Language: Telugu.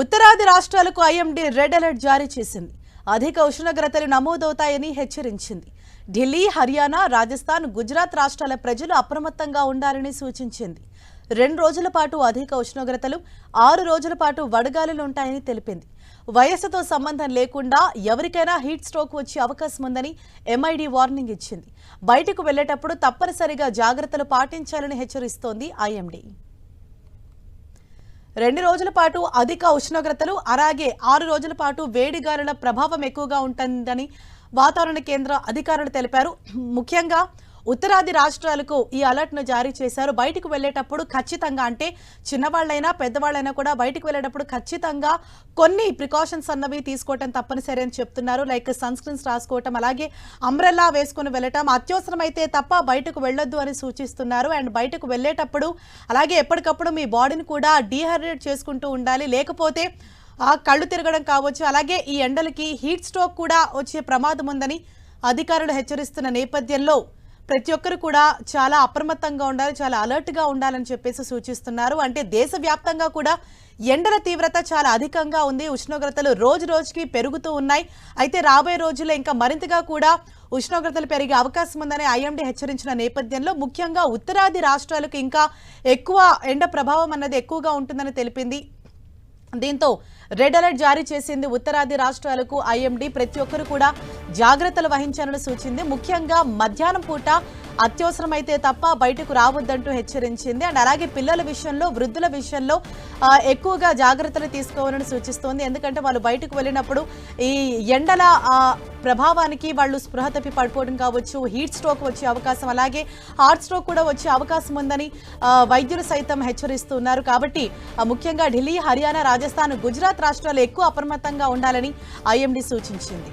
ఉత్తరాది రాష్ట్రాలకు ఐఎండీ రెడ్ అలర్ట్ జారీ చేసింది. అధిక ఉష్ణోగ్రతలు నమోదవుతాయని హెచ్చరించింది. ఢిల్లీ, హర్యానా, రాజస్థాన్, గుజరాత్ రాష్ట్రాల ప్రజలు అప్రమత్తంగా ఉండాలని సూచించింది. 2 రోజుల పాటు అధిక ఉష్ణోగ్రతలు, 6 రోజుల పాటు వడగాలులు ఉంటాయని తెలిపింది. వయస్సుతో సంబంధం లేకుండా ఎవరికైనా హీట్ స్ట్రోక్ వచ్చే అవకాశం ఉందని ఎంఐడీ వార్నింగ్ ఇచ్చింది. బయటకు వెళ్లేటప్పుడు తప్పనిసరిగా జాగ్రత్తలు పాటించాలని హెచ్చరిస్తోంది ఐఎండీ. 2 రోజుల పాటు అధిక ఉష్ణోగ్రతలు, అలాగే 6 రోజుల పాటు వేడిగాలుల ప్రభావం ఎక్కువగా ఉంటుందని వాతావరణ కేంద్ర అధికారులు తెలిపారు. ముఖ్యంగా ఉత్తరాది రాష్ట్రాలకు ఈ అలర్ట్ను జారీ చేశారు. బయటకు వెళ్లేటప్పుడు ఖచ్చితంగా, అంటే చిన్నవాళ్ళైనా పెద్దవాళ్ళైనా కూడా బయటకు వెళ్లేటప్పుడు ఖచ్చితంగా కొన్ని ప్రికాషన్స్ అన్నవి తీసుకోవటం తప్పనిసరి అని చెప్తున్నారు. లైక్ సన్ స్క్రీన్స్ రాసుకోవటం, అలాగే అంబ్రెల్లా వేసుకుని వెళ్ళటం, అత్యవసరమైతే తప్ప బయటకు వెళ్ళొద్దు అని సూచిస్తున్నారు. అండ్ బయటకు వెళ్ళేటప్పుడు అలాగే ఎప్పటికప్పుడు మీ బాడీని కూడా డీహైడ్రేట్ చేసుకుంటూ ఉండాలి. లేకపోతే కళ్ళు తిరగడం కావచ్చు, అలాగే ఈ ఎండలకి హీట్ స్ట్రోక్ కూడా వచ్చే ప్రమాదం ఉందని అధికారులు హెచ్చరిస్తున్న నేపథ్యంలో ప్రతి ఒక్కరు కూడా చాలా అప్రమత్తంగా ఉండాలి, చాలా అలర్ట్గా ఉండాలని చెప్పేసి సూచిస్తున్నారు. అంటే దేశవ్యాప్తంగా కూడా ఎండల తీవ్రత చాలా అధికంగా ఉంది. ఉష్ణోగ్రతలు రోజు రోజుకి పెరుగుతూ ఉన్నాయి. అయితే రాబోయే రోజుల్లో ఇంకా మరింతగా కూడా ఉష్ణోగ్రతలు పెరిగే అవకాశం ఉందని ఐఎండీ హెచ్చరించిన నేపథ్యంలో ముఖ్యంగా ఉత్తరాది రాష్ట్రాలకు ఇంకా ఎక్కువ ఎండ ప్రభావం అన్నది ఎక్కువగా ఉంటుందని తెలిపింది. దీంతో రెడ్ అలర్ట్ జారీ చేసింది ఉత్తరాది రాష్ట్రాలకు ఐఎండీ. ప్రతి ఒక్కరు కూడా జాగ్రత్తలు వహించాలని సూచింది. ముఖ్యంగా మధ్యాహ్నం పూట అత్యవసరమైతే తప్ప బయటకు రావద్దంటూ హెచ్చరించింది. అండ్ అలాగే పిల్లల విషయంలో, వృద్ధుల విషయంలో ఎక్కువగా జాగ్రత్తలు తీసుకోవాలని సూచిస్తోంది. ఎందుకంటే వాళ్ళు బయటకు వెళ్ళినప్పుడు ఈ ఎండల ప్రభావానికి వాళ్ళు స్పృహ తప్పి పడిపోవడం కావచ్చు, హీట్ స్ట్రోక్ వచ్చే అవకాశం, అలాగే హార్ట్ స్ట్రోక్ కూడా వచ్చే అవకాశం ఉందని వైద్యులు సైతం హెచ్చరిస్తున్నారు. కాబట్టి ముఖ్యంగా ఢిల్లీ, హర్యానా, రాజస్థాన్, గుజరాత్ రాష్ట్రాలు ఎక్కువ అప్రమత్తంగా ఉండాలని ఐఎండీ సూచించింది.